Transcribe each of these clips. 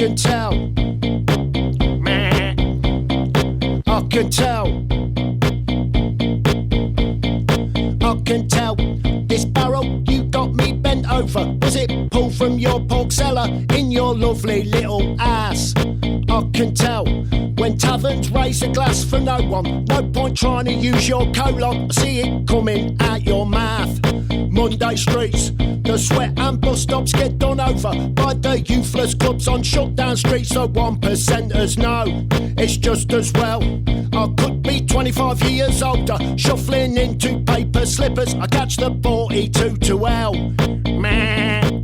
can tell. I can tell. I can tell. This barrel you got me bent over. Was it pulled from your pork cellar in your lovely little ass? I can tell. When taverns raise a glass for no one, no point trying to use your colon. I see it coming out your mouth. Monday streets, the sweat and bus stops get done over by the youthless clubs on shutdown streets. So 1%ers know it's just as well. I could be 25 years older, shuffling into paper slippers. I catch the 42 to L. Man.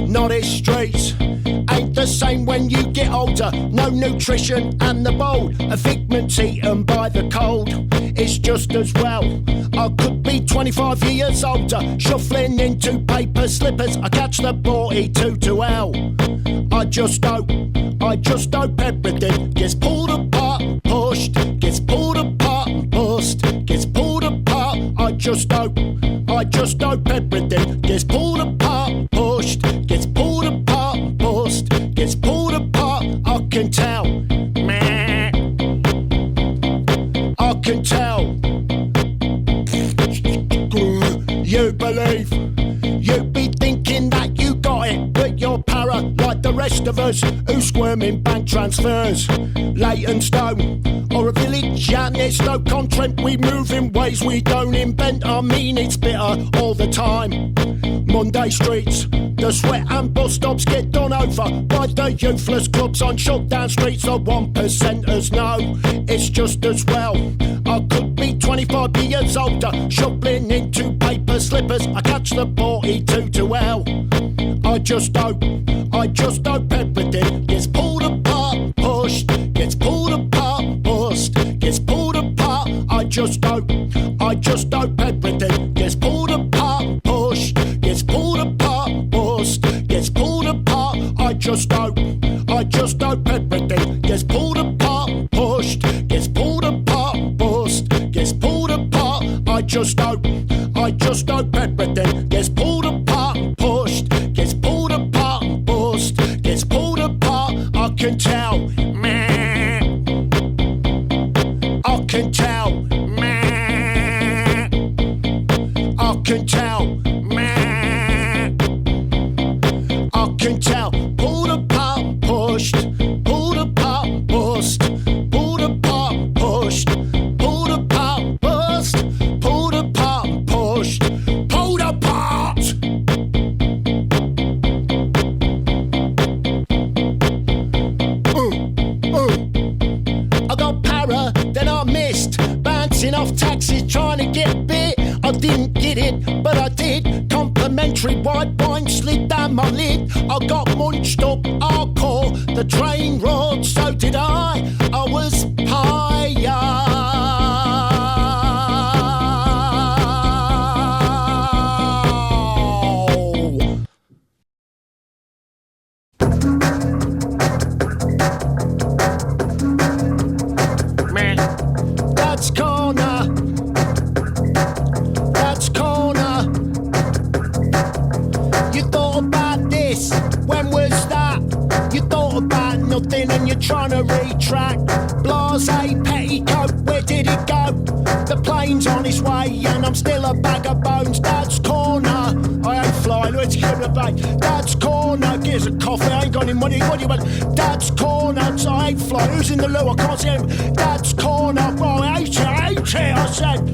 Norwich streets ain't the same when you get older. No nutrition and the bold, a figment eaten by the cold. It's just as well. I could be 25 years older, shuffling into paper slippers. I catch the 42 to L. I just hope everything gets pulled apart and pushed, gets pulled apart and bust, gets pulled apart. I just hope everything gets pulled apart and pushed, gets pulled apart and bust, gets pulled apart. I can tell. I can tell. You believe, you be thinking that you got it, but you're para like the rest of us who squirm in bank transfers. Leytonstone or a village and there's no content. We move in ways we don't invent. I mean it's bitter all the time. Monday streets, the sweat and bus stops get done over by the youthless clubs on shutdown streets. The 1%ers know it's just as well. I could be 25 years older, shuffling into paper slippers. I catch the 42 to L. I just hope everything gets pulled apart and pushed, gets pulled apart and bust, gets pulled apart. I just hope everything gets pulled apart and pushed, gets pulled apart and bust, gets pulled apart. I just hope everything gets pulled apart and pushed, gets pulled apart and bust, gets pulled apart. I just hope everything gets pulled apart and pushed, gets pulled apart and bust, gets pulled apart. I can tell. I can tell. I can tell. I can tell. Pulled apart and pushed, pulled apart and bust, pulled apart and pushed, pulled apart and bust, pulled apart and pushed, pulled apart. I got para, then I missed, bouncing off taxis trying to get bit. I didn't get it, but I did. Complimentary white wine slid down my lid. I got munched up hardcore. The train roared, so did I. I was higher. That's corner. That's corner. You thought about this, when was that? You thought about nothing and you're trying to retract. Blase petticoat, where did it go? The plane's on its way and I'm still a bag of bones. That's corner. I ain't flying, let's give it a bag. That's corner, get us a coffee, I ain't got any money, what do you want? That's corner, so I ain't flying, who's in the loo, I can't see him. That's corner, well, I hate it, I said.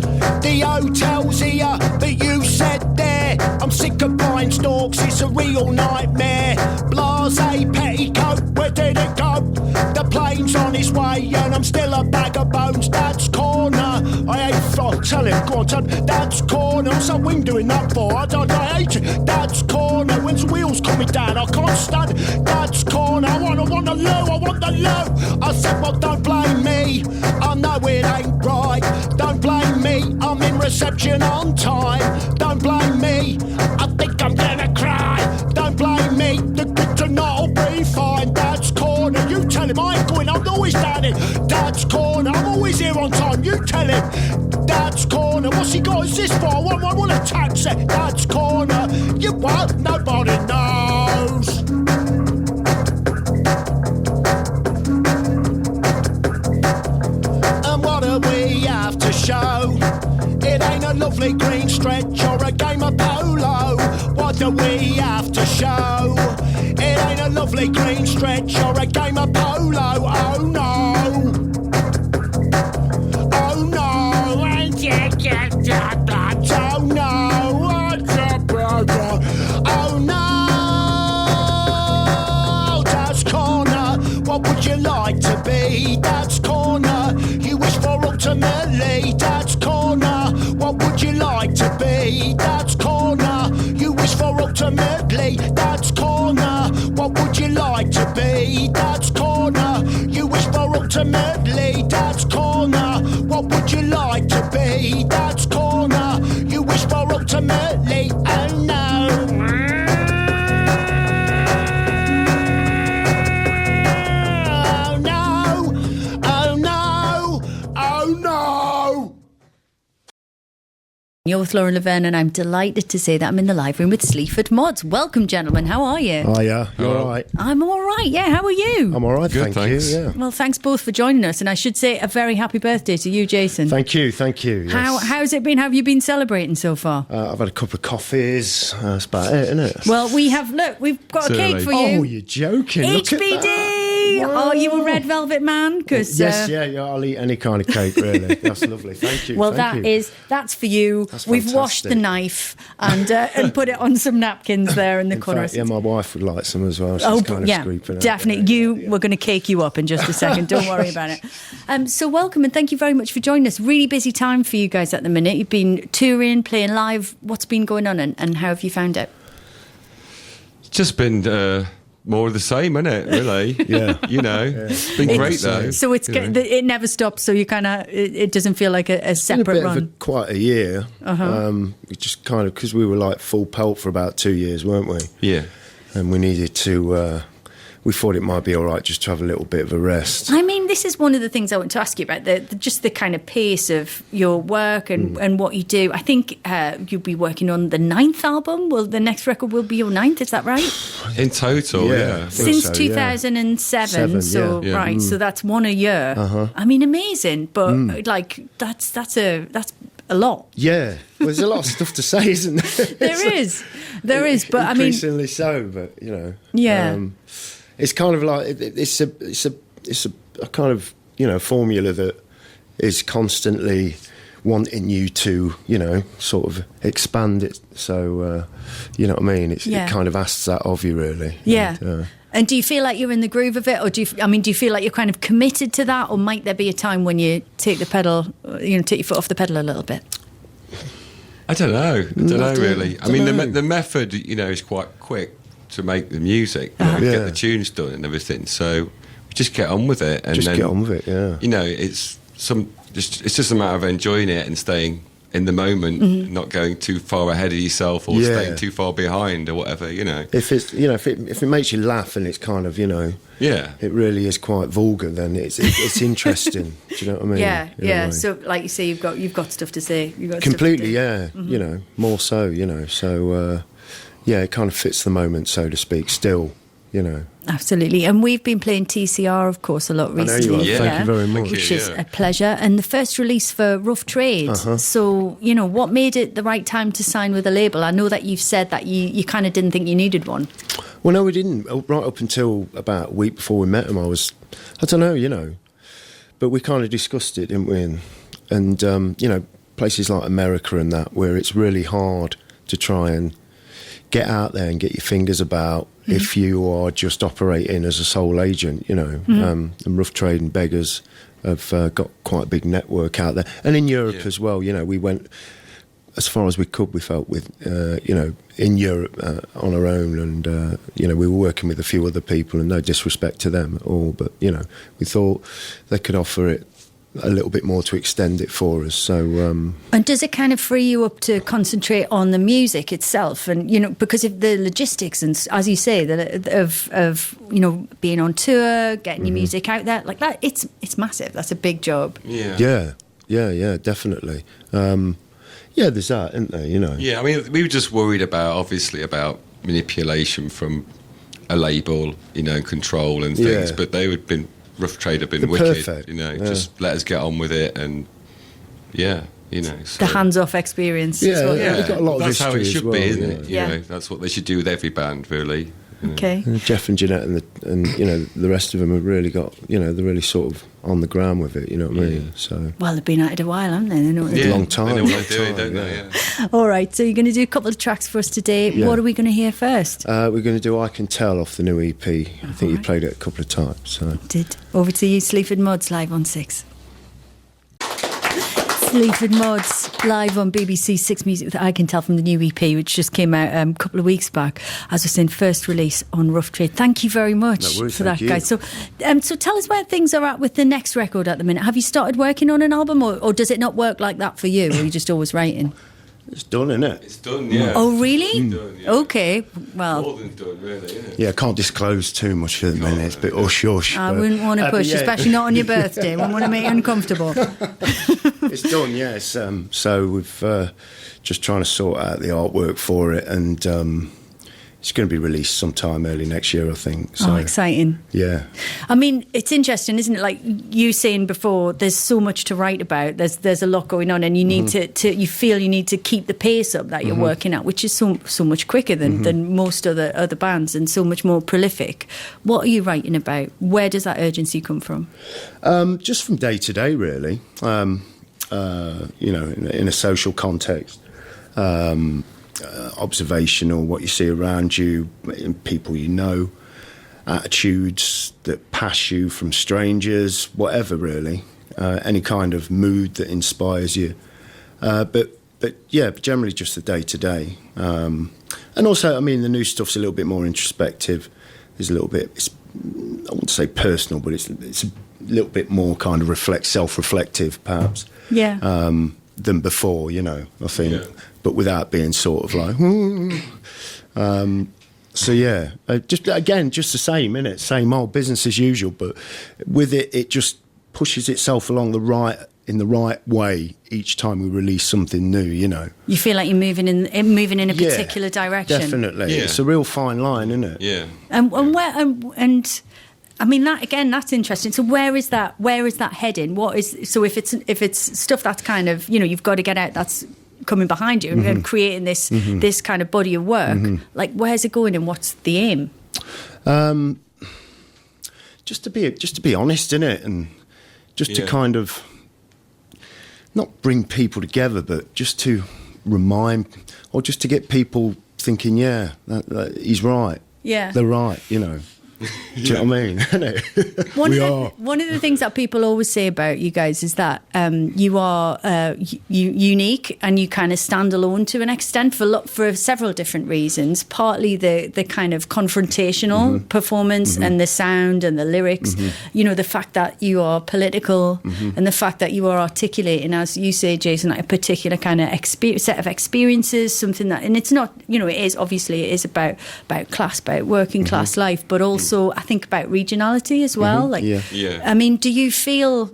The hotel's here, but you said there. I'm sick of buying stalks, it's a real nightmare. Blase petticoat, where did it go? The plane's on its way and I'm still a bag of bones. That's corner, I ain't flying, tell him, go on, tell him. That's corner, what's that wing doing that for? I hate it. That's corner, when's the wheels coming down? I can't stand it. That's corner, I want the loo, I want the loo. I said, well, don't blame me, I know it ain't right. Don't blame me, I'm in reception on time. Don't blame me, I think I'm gonna cry. Don't blame me, the good to not will be fine. That's corner, you tell him I ain't going, I'm not always down in Dad's Corner. I'm always here on time, you tell him. Dad's Corner, what's he got us this for? I want a taxi. Dad's Corner, you what? Nobody knows. And what do we have to show? It ain't a lovely green stretch or a game of polo. What do we have to show? It ain't a lovely green stretch or a game of polo. Oh no. Oh no. Oh no. Oh no. Dad's Corner. What would you like to be? Dad's Corner. You wish for ultimately. Dad's Corner. What would you like to be? Dad's Corner. You wish for ultimately. Dad's Corner. What would you like to be? Dad's Corner. You wish for ultimately. Dad's Corner. What would you like to be? Dad's Corner. You wish for ultimately. Oh no. Oh no. Oh no. Oh no. You're with Lauren Laverne, and I'm delighted to say that I'm in the live room with Sleaford Mods. Welcome, gentlemen. How are you? Oh, yeah. You're all right. I'm all right, yeah. How are you? I'm all right, Good, thanks. You. Yeah. Well, thanks both for joining us, and I should say a very happy birthday to you, Jason. Thank you. Yes. How's it been? How have you been celebrating so far? I've had a couple of coffees. That's about it, isn't it? Well, we've got a cake for you. Oh, you're joking. Look at HBD! that. Oh, you a red velvet man? Yes, I'll eat any kind of cake, really. That's lovely. Thank you. Well, Thank you. that's for you. That's We've fantastic. washed the knife and put it on some napkins there in the corner. Fact, yeah, my wife would like some as well. She's kind of scraping it. Definitely. We're going to cake you up in just a second. Don't worry about it. So welcome and thank you very much for joining us. Really busy time for you guys at the minute. You've been touring, playing live. What's been going on and how have you found it? It's just been more of the same, isn't it, really? Yeah. It's been great, though. So it never stops, so you kind of, it doesn't feel like a separate It's been a bit run. of quite a year. We just kind of, because we were like full pelt for about 2 years, weren't we? Yeah. And we needed to, we thought it might be all right just to have a little bit of a rest. I mean, this is one of the things I want to ask you about, just the kind of pace of your work and what you do. I think you'll be working on the 9th album. Well, the next record will be your 9th, is that right? In total, yeah. Since so, 2007, so yeah. right, so that's one a year. I mean, amazing, but like that's a lot. Yeah, well, there's a lot of stuff to say, isn't there? There is, but I mean, increasingly so. But yeah. It's kind of like it's a kind of formula that is constantly wanting you to sort of expand it. So you know what I mean? It kind of asks that of you, really. Yeah. And, do you feel like you're in the groove of it, or do you feel like you're kind of committed to that, or might there be a time when you take the pedal, take your foot off the pedal a little bit? I don't know, really. I mean, the method, is quite quick to make the music, get the tunes done and everything. So we just get on with it, and just get on with it. Yeah. It's just a matter of enjoying it and staying in the moment, not going too far ahead of yourself or staying too far behind or whatever. If it's if it makes you laugh and it's kind of it really is quite vulgar, then it's interesting. Do you know what I mean? Yeah. So like you say, you've got stuff to say. You've got completely. Stuff to do. More so. So it kind of fits the moment, so to speak. Still. Absolutely. And we've been playing TCR, of course, a lot recently. I know you are. Thank you very much. Which is a pleasure. And the first release for Rough Trade. So, what made it the right time to sign with a label? I know that you've said that you kind of didn't think you needed one. Well, no, we didn't. Right up until about a week before we met him, I don't know, But we kind of discussed it, didn't we? And places like America and that, where it's really hard to try and get out there and get your fingers about if you are just operating as a sole agent, and Rough Trade and Beggars have got quite a big network out there. And in Europe as well, we went as far as we could, we felt, with, in Europe on our own. And, we were working with a few other people, and no disrespect to them at all, but, we thought they could offer it a little bit more to extend it for us. So, and does it kind of free you up to concentrate on the music itself? And because of the logistics and, as you say, of being on tour, getting your music out there like that, it's massive. That's a big job. Yeah, definitely. There's that, isn't there? Yeah, I mean, we were just worried about manipulation from a label, control and things. But they would been. Rough Trade have been They're wicked, perfect. Just let us get on with it, and so. The hands-off experience. They've got a lot of that's how it history should as well, be, isn't it? That's what they should do with every band, really. Okay. Jeff and Jeanette and the rest of them have really got, they're really sort of on the ground with it, you know what I mean? So. Well, they've been at it a while, haven't they? They know what they're doing. Long time. They know what they're doing, don't they? Yeah. All right, so you're going to do a couple of tracks for us today. Yeah. What are we going to hear first? We're going to do I Can Tell off the new EP. I think you played it a couple of times. So. Did. Over to you, Sleaford Mods, live on 6. Sleaford Mods live on BBC 6 Music with I Can Tell from the new EP, which just came out a couple of weeks back. As I was saying, first release on Rough Trade. Thank you very much for that, guys. So tell us where things are at with the next record at the minute. Have you started working on an album, or does it not work like that for you? Or are you just always writing? It's done, isn't it? It's done, yeah. Oh, really? It's done, yeah. Okay, well. More than done, really, isn't it? Yeah, I can't disclose too much for the minute. It's a bit hush-hush. I wouldn't want to push, especially not on your birthday. I wouldn't want to make you uncomfortable. It's done, yes. So we've just trying to sort out the artwork for it, and it's going to be released sometime early next year, I think. So, exciting. Yeah. I mean, it's interesting, isn't it? Like you saying before, there's so much to write about. There's a lot going on, and you need to you feel you need to keep the pace up that you're working at, which is so much quicker than most other bands, and so much more prolific. What are you writing about? Where does that urgency come from? Just from day to day, really. In a social context. Observational, what you see around you, in people you know, attitudes that pass you from strangers, whatever really, any kind of mood that inspires you. But generally just the day to day. And also, I mean, the new stuff's a little bit more introspective. There's a little bit, I wouldn't say personal, but it's a little bit more kind of self-reflective, perhaps. Yeah. Than before, I think. Yeah. But without being sort of like, just the same, innit? Same old business as usual. But with it just pushes itself along in the right way each time we release something new. You feel like you're moving in a particular direction. Definitely, Yeah. It's a real fine line, isn't it? Yeah. And I mean that again. That's interesting. So where is that heading? If it's stuff that's kind of you've got to get out. That's coming behind you and creating this kind of body of work. Like where's it going and what's the aim? Just to be honest, innit, and just to kind of not bring people together, but just to remind, or just to get people thinking, that he's right. Yeah, they're right. Do you know what I mean? One of the things that people always say about you guys is that you are unique and you kind of stand alone to an extent for several different reasons. Partly the kind of confrontational performance and the sound and the lyrics. The fact that you are political and the fact that you are articulating, as you say, Jason, like a particular kind of set of experiences. Something that, and it's not, it is about class, about working class life, but also I think about regionality as well. I mean, do you feel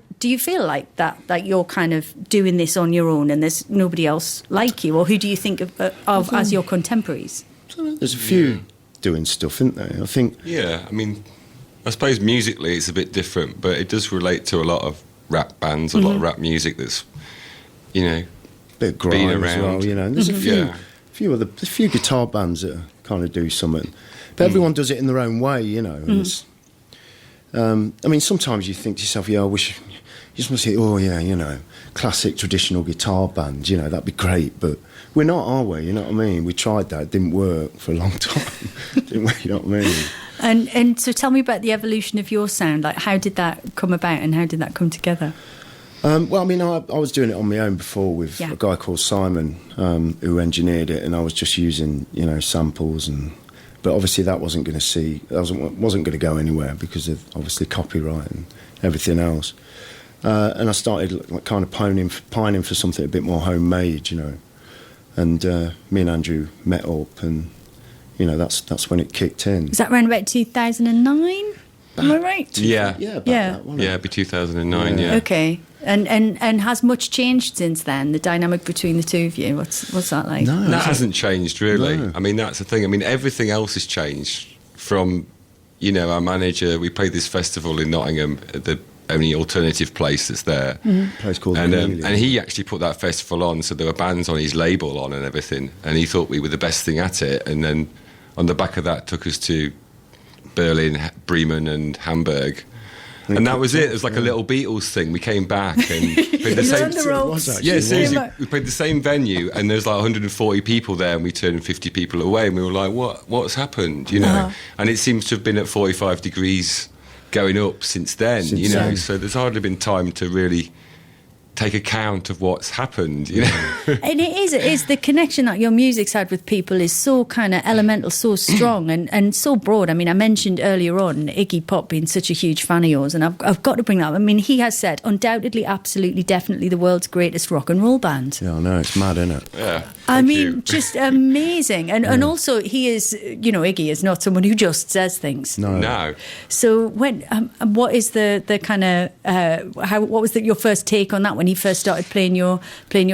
like that you're kind of doing this on your own and there's nobody else like you, or who do you think of as your contemporaries? There's a few doing stuff, isn't there? I think. Yeah, I mean, I suppose musically it's a bit different, but it does relate to a lot of rap bands, a lot of rap music that's, bit of grime been around. as well. And there's a few guitar bands that kind of do something. But everyone does it in their own way, And it's, I mean, sometimes you think to yourself, I wish you just must say, classic traditional guitar band, that'd be great. But we're not, are we? You know what I mean? We tried that; it didn't work for a long time, didn't we? You know what I mean? And so, tell me about the evolution of your sound. Like, how did that come about, and how did that come together? Well, I mean, I was doing it on my own before with a guy called Simon, who engineered it, and I was just using, samples But obviously that wasn't going to go anywhere because of obviously copyright and everything else. And I started like, kind of pining for something a bit more homemade, you know. And me and Andrew met up, and you know that's when it kicked in. Is that around about 2009? Am I right? Yeah. Yeah, that, wasn't it? Yeah, it'd be 2009, yeah. Okay. And has much changed since then, the dynamic between the two of you? What's that like? No, That hasn't changed, really. No. I mean, that's the thing. I mean, everything else has changed from, you know, our manager. We played this festival in Nottingham, the only alternative place that's there. A place called And Chameleon. he actually put that festival on, so there were bands on his label on and everything, and he thought we were the best thing at it. And then on the back of that took us to Berlin, Bremen and Hamburg. And that was it. It was like a little Beatles thing. We came back and played the You're on the same. ropes. Yeah, seriously, Yeah. we played the same venue, and there's like 140 people there, and we turned 50 people away, and we were like, "What's happened?" You know. And it seems to have been at 45 degrees going up since then. You know, then. so there's hardly been time to really take account of what's happened. You know. And it is the connection that your music's had with people is so kind of elemental, so strong and so broad. I mean, I mentioned earlier on Iggy Pop being such a huge fan of yours, and I've got to bring that up. I mean, he has said undoubtedly, absolutely, definitely the world's greatest rock and roll band. Yeah, I know, it's mad, isn't it? Yeah. I thank mean, you. just amazing. And also, he is, you know, Iggy is not someone who just says things. No. So when, what is the kind of, what was your first take on that when he first started playing your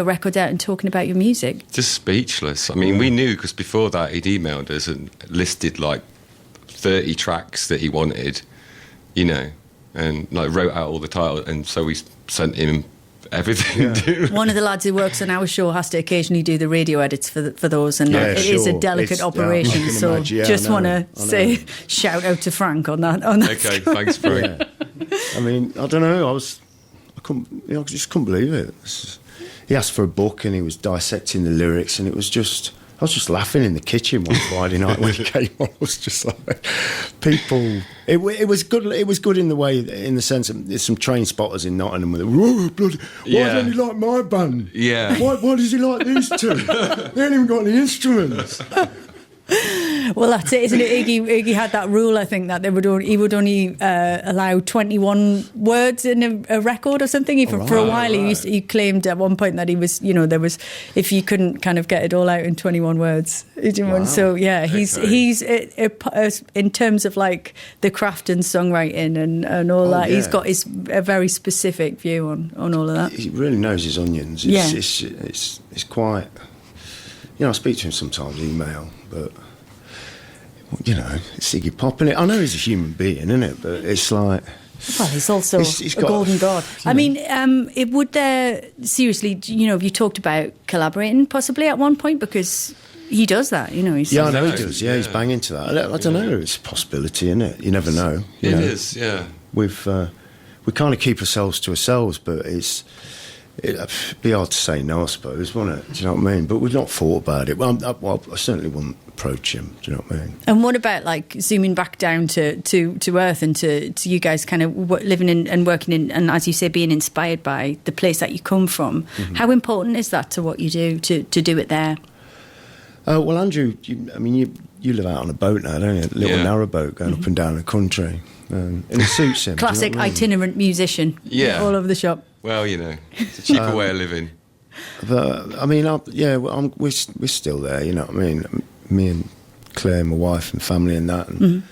record out and talking about your music? Just speechless. I mean, we knew because before that he'd emailed us and listed like 30 tracks that he wanted, you know, and like wrote out all the titles, and so we sent him everything. One of the lads who works on our show has to occasionally do the radio edits for those, and Yeah, it is a sure. delicate It's- operation. I can so imagine. Yeah, just I want know. to say shout out to Frank on that. Okay, thanks, Frank. I mean, I don't know. I just couldn't believe it. He asked for a book, and he was dissecting the lyrics, and I was just laughing in the kitchen one Friday night when he came on. I was just like, people. It was good. It was good in the sense that there's some train spotters in Nottingham with, "Whoa, bloody! Why Yeah. don't he like my band? Yeah. Why does he like these two? They ain't even got any instruments." Well, that's it, isn't it? Iggy had that rule, I think, that he would only allow 21 words in a record or something. For a while, he claimed at one point that he was, you know, there was, if you couldn't kind of get it all out in 21 words. Wow. So yeah, he's in terms of like the craft and songwriting and all that. Yeah. He's got a very specific view on all of that. He really knows his onions. It's quite. You know, I speak to him sometimes, email, but you know, it's Iggy Pop, innit? I know he's a human being, isn't it? But it's like. Well, he's also He's a got- golden god. I mean, would there seriously? You know, have you talked about collaborating possibly at one point, because he does that. You know, he's Yeah, I know he No, does. Yeah, he's yeah. banging to that. I don't know. It's a possibility, isn't it? You never know. You It know, is, yeah. we kind of keep ourselves to ourselves, but it'd be hard to say no, I suppose, wouldn't it? Do you know what I mean? But we've not thought about it. Well, I certainly wouldn't approach him. Do you know what I mean? And what about like zooming back down to earth and to you guys kind of living in and working in, and as you say, being inspired by the place that you come from? Mm-hmm. How important is that to what you do to do it there? Well, Andrew, you live out on a boat now, don't you? A little Yeah. narrow boat going up and down the country. And it suits him. do you know Classic what I mean? itinerant musician. Yeah. All over the shop. Well, you know, it's a cheaper way of living. But I mean, we're still there. You know what I mean? Me and Claire, my wife, and family, and that. And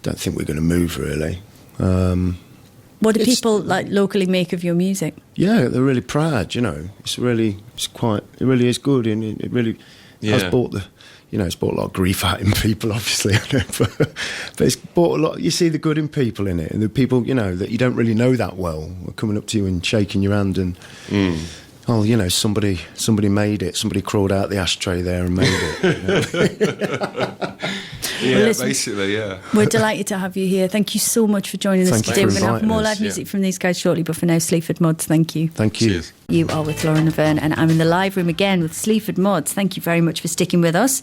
don't think we're going to move really. What do It's- people like locally make of your music? Yeah, they're really proud. You know, it really is good, and it really has Yeah. it's brought a lot of grief out in people, obviously. I know, but it's brought a lot. You see the good in people in it, and the people that you don't really know that well are coming up to you and shaking your hand and. Oh, somebody made it. Somebody crawled out the ashtray there and made it. You know? Yeah, listen- basically, yeah. We're delighted to have you here. Thank you so much for joining us Thank you today. for We're going to have inviting more us. live music Yeah. from these guys shortly, but for now, Sleaford Mods, thank you. Thank you. Cheers. You are with Lauren Laverne, and I'm in the live room again with Sleaford Mods. Thank you very much for sticking with us.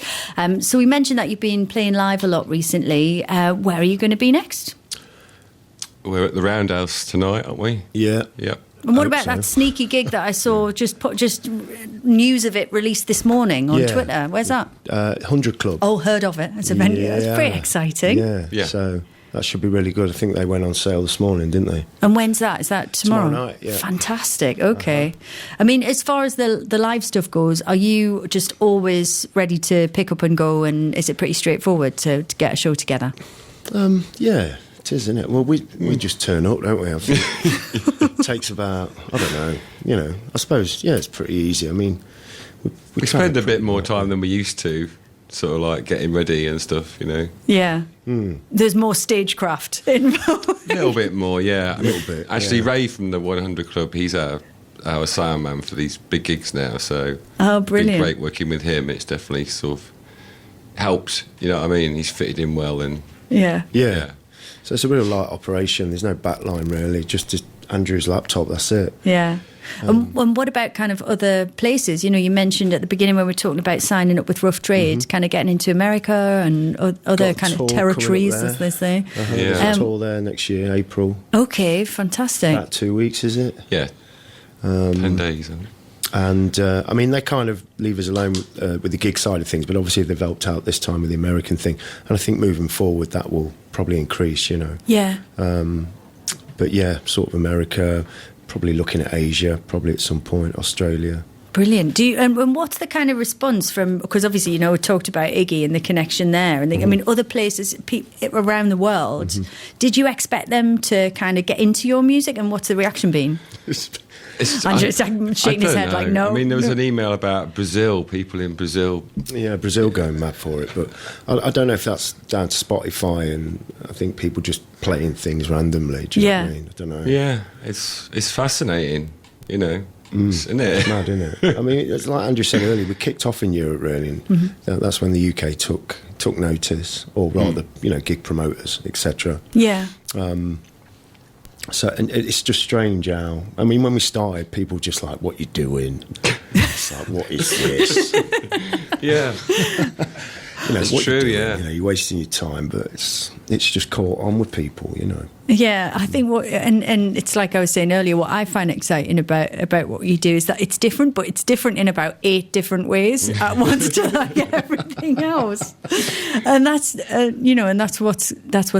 So we mentioned that you've been playing live a lot recently. Where are you going to be next? We're at the Roundhouse tonight, aren't we? Yeah. Yep. And what Hope about so. that sneaky gig that I saw just news of it released this morning on Yeah. Twitter? Where's that? 100 Club. Oh, heard of it. It's a venue. It's Yeah. pretty exciting. Yeah. Yeah. So that should be really good. I think they went on sale this morning, didn't they? And when's that? Is that tomorrow? Tomorrow night, yeah. Fantastic. Okay. I mean, as far as the live stuff goes, are you just always ready to pick up and go? And is it pretty straightforward to get a show together? Yeah, it is, isn't it? Well, we just turn up, don't we? I think it takes about, I don't know, you know, I suppose, yeah, it's pretty easy. I mean, We spend a bit more time than we used to, sort of like getting ready and stuff, you know. Yeah. There's more stagecraft involved. A little bit more, yeah. A little bit, Actually, yeah. Ray from the 100 Club, he's our sound man for these big gigs now, so Oh, it's brilliant. been great working with him. It's definitely sort of helped, you know what I mean? He's fitted in well and... Yeah. Yeah. So it's a real light operation. There's no backline really, just Andrew's laptop, that's it. Yeah. And what about kind of other places? You know, you mentioned at the beginning when we were talking about signing up with Rough Trade, kind of getting into America and other Got a kind tour of coming up territories, there. as they say. There's a tour there next year, April. Okay, fantastic. About 2 weeks, is it? Yeah. 10 days. I think. And I mean, they kind of leave us alone with the gig side of things, but obviously they've helped out this time with the American thing. And I think moving forward, that will probably increase, you know. Yeah. But yeah, sort of America, probably looking at Asia, probably at some point, Australia. Brilliant. Do you and what's the kind of response from? Because obviously, you know, we talked about Iggy and the connection there, and I mean, other places around the world. Did you expect them to kind of get into your music, and what's the reaction been? Andrew's shaking his head like, no. I mean, there was no. an email about Brazil, people in Brazil. Yeah, Brazil going mad for it, but I don't know if that's down to Spotify, and I think people just playing things randomly. Do you know what I mean? I don't know. Yeah, it's fascinating, you know. Isn't it? It's mad, isn't it? I mean, it's like Andrew said earlier, we kicked off in Europe really, and that's when the UK took notice, or rather, you know, gig promoters, etc. Yeah. So, and it's just strange how, I mean, when we started, people just like, what you doing? It's like, what is this? Yeah. You know, It's what you true, doing? yeah. You know, you're wasting your time, but it's just caught on with people, you know. Yeah, I think and it's like I was saying earlier, what I find exciting about what you do is that it's different, but it's different in about 8 different ways at once to like everything else. And that's you know, and that's what's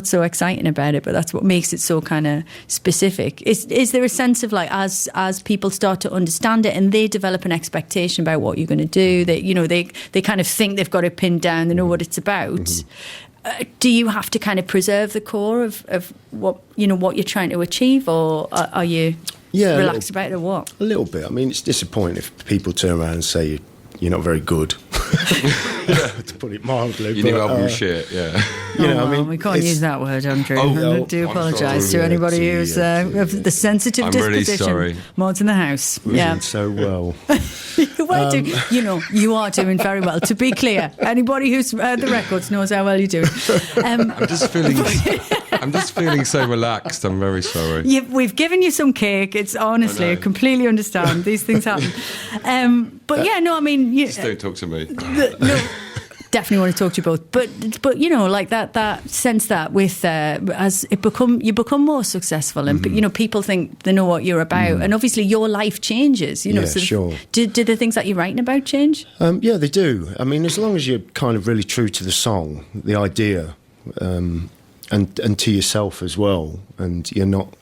so exciting about it. But that's what makes it so kind of specific. Is there a sense of like as people start to understand it and they develop an expectation about what you're going to do, that you know they kind of think they've got it pinned down, they know what it's about. Do you have to kind of preserve the core of what you know what you're trying to achieve, or are you relaxed about it, or what? A little bit. I mean, it's disappointing if people turn around and say you're not very good, to put it mildly. Your new album shit, yeah. You know, I mean, we can't use that word, Andrew. Oh, I do I'm apologise to sorry. anybody Yeah, who's yeah. of the sensitive I'm really disposition. sorry. Mods in the house. We're Yeah. doing so well. You know, you are doing very well. To be clear, anybody who's heard the records knows how well you're doing. I'm just feeling so relaxed. I'm very sorry. We've given you some cake. It's honestly, I completely understand. These things happen. But yeah, no, I mean... Just don't talk to me. No, definitely want to talk to you both. But you know, like that sense that with as you become more successful, and you know, people think they know what you're about, and obviously your life changes. You know, Yeah, so sure. Do the things that you're writing about change? Yeah, they do. I mean, as long as you're kind of really true to the song, the idea, and to yourself as well, and you're not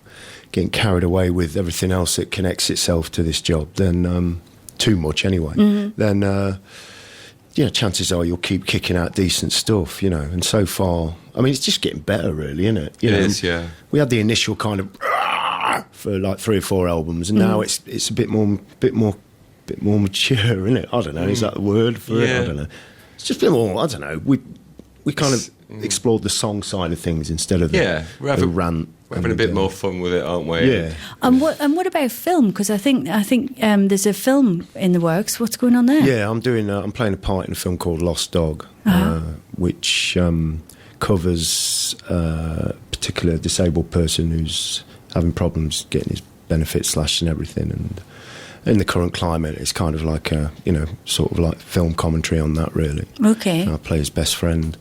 getting carried away with everything else that connects itself to this job, then too much anyway. Then you know, chances are you'll keep kicking out decent stuff. You know, and so far, I mean, it's just getting better, really, isn't it? You know, It is, yeah. We had the initial kind of for like 3 or 4 albums, and now it's a bit more mature, isn't it? I don't know. Is that the word for it? I don't know. It's just a bit more. I don't know. We kind of explored the song side of things instead of the rant. We're having a bit more fun with it, aren't we? Yeah. And what about film? Because I think there's a film in the works. What's going on there? Yeah, I'm playing a part in a film called Lost Dog, which covers a particular disabled person who's having problems getting his benefits slashed and everything. And in the current climate, it's kind of like a, you know, sort of like film commentary on that, really. Okay. I play his best friend.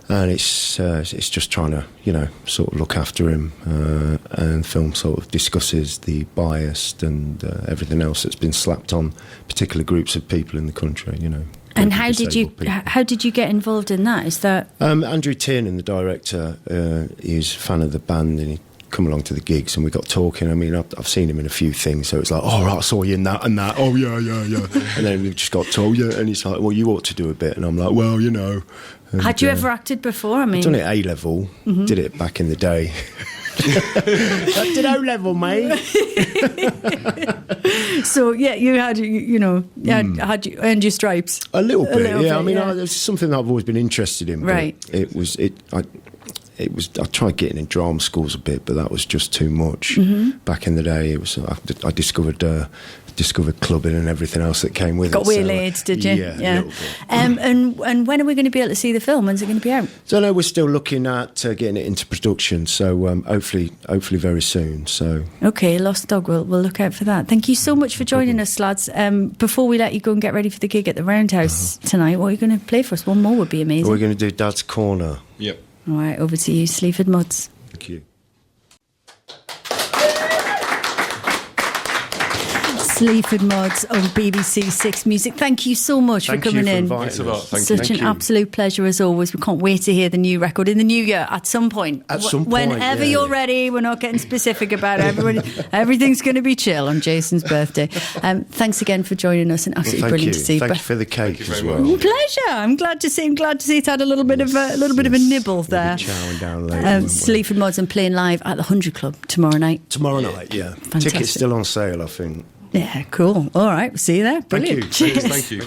And it's just trying to, you know, sort of look after him, and the film sort of discusses the bias and everything else that's been slapped on particular groups of people in the country, you know. And people, disabled people. how did you get involved in that? Is that Andrew Tiernan, the director, he's a fan of the band, and he come along to the gigs, and we got talking. I mean, I've seen him in a few things, so it's like, oh, right, I saw you in that and that. Oh, yeah. And then we just got told, yeah, and he's like, well, you ought to do a bit. And I'm like, well, you know. And, had you ever acted before? I mean, I've done it A-level, did it back in the day. I did O-level, mate. So yeah, you had had you earned your stripes A little bit, yeah. I mean, yeah. it's something that I've always been interested in. Right. But I tried getting in drama schools a bit, but that was just too much. Back in the day, it was. I discovered clubbing and everything else that came with it. Got waylaid, did you? Yeah. A little bit. And when are we going to be able to see the film? When's it going to be out? So no, we're still looking at getting it into production. So hopefully very soon. So Okay, Lost Dog. We'll look out for that. Thank you so much for joining us, lads. Before we let you go and get ready for the gig at the Roundhouse tonight, what are you going to play for us? One more would be amazing. we're going to do Dad's Corner. Yep. All right, over to you, Sleaford Muds. Thank you. Sleaford Muds on BBC Six Music. Thank you so much Thank for coming you for in. inviting Thanks a lot. us. Thank Such Thank an you. absolute pleasure as always. We can't wait to hear the new record in the new year at some point. At some point, Whenever yeah. you're ready. We're not getting specific about it. Everything's going to be chill on Jason's birthday. Thanks again for joining us, and absolutely Thank brilliant you. to see. Thank you for the cake you very as much. well. Pleasure. I'm glad to see. It's had a little bit of a nibble there. We'll be chowing down later. won't we? Sleaford Muds and playing live at the 100 Club tomorrow night. Tomorrow night, yeah. Fantastic. Tickets still on sale, I think. Yeah, cool. All right, see you there. Thank Brilliant. you. Cheers. Thank you.